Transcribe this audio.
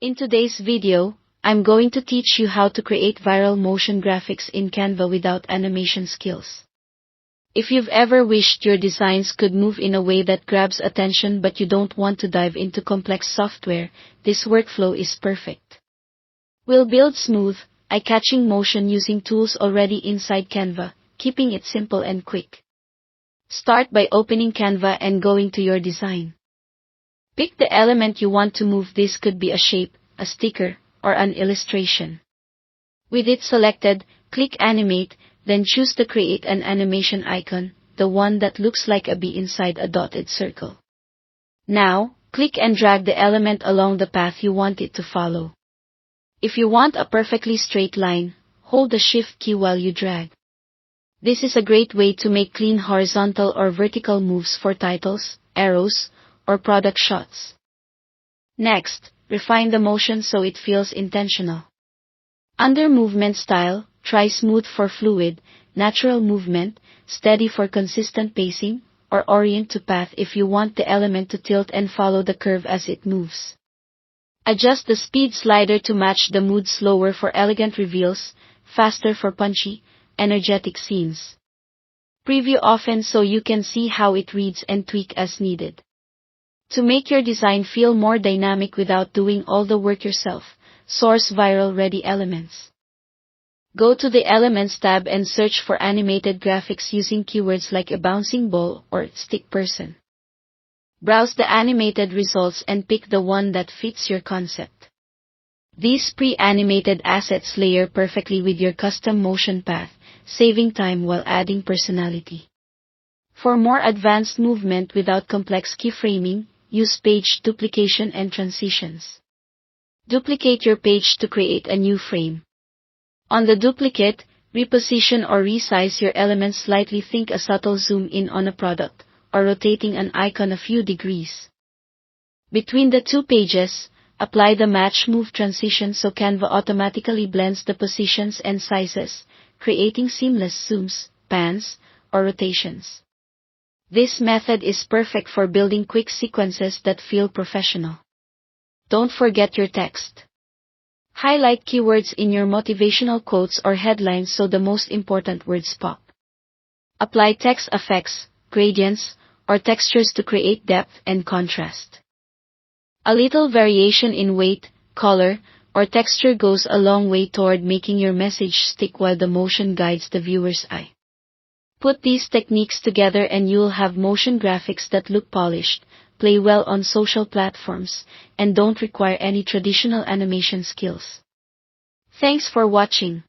In today's video, I'm going to teach you how to create viral motion graphics in Canva without animation skills. If you've ever wished your designs could move in a way that grabs attention but you don't want to dive into complex software, this workflow is perfect. We'll build smooth, eye-catching motion using tools already inside Canva, keeping it simple and quick. Start by opening Canva and going to your design. Pick the element you want to move. This could be a shape, a sticker, or an illustration. With it selected, click Animate, then choose to create an animation icon, the one that looks like a bee inside a dotted circle. Now, click and drag the element along the path you want it to follow. If you want a perfectly straight line, hold the Shift key while you drag. This is a great way to make clean horizontal or vertical moves for titles, arrows, or product shots. Next, refine the motion so it feels intentional. Under Movement Style, try Smooth for fluid, Natural movement, Steady for consistent pacing, or Orient to Path if you want the element to tilt and follow the curve as it moves. Adjust the speed slider to match the mood. Slower for elegant reveals, faster for punchy, energetic scenes. Preview often so you can see how it reads and tweak as needed. To make your design feel more dynamic without doing all the work yourself, source viral ready elements. Go to the Elements tab and search for animated graphics using keywords like a bouncing ball or stick person. Browse the animated results and pick the one that fits your concept. These pre-animated assets layer perfectly with your custom motion path, saving time while adding personality. For more advanced movement without complex keyframing, use page duplication and transitions. Duplicate your page to create a new frame. On the duplicate, reposition or resize your elements slightly. Think a subtle zoom in on a product, or rotating an icon a few degrees. Between the two pages, apply the Match Move transition so Canva automatically blends the positions and sizes, creating seamless zooms, pans, or rotations. This method is perfect for building quick sequences that feel professional. Don't forget your text. Highlight keywords in your motivational quotes or headlines so the most important words pop. Apply text effects, gradients, or textures to create depth and contrast. A little variation in weight, color, or texture goes a long way toward making your message stick while the motion guides the viewer's eye. Put these techniques together and you'll have motion graphics that look polished, play well on social platforms, and don't require any traditional animation skills. Thanks for watching.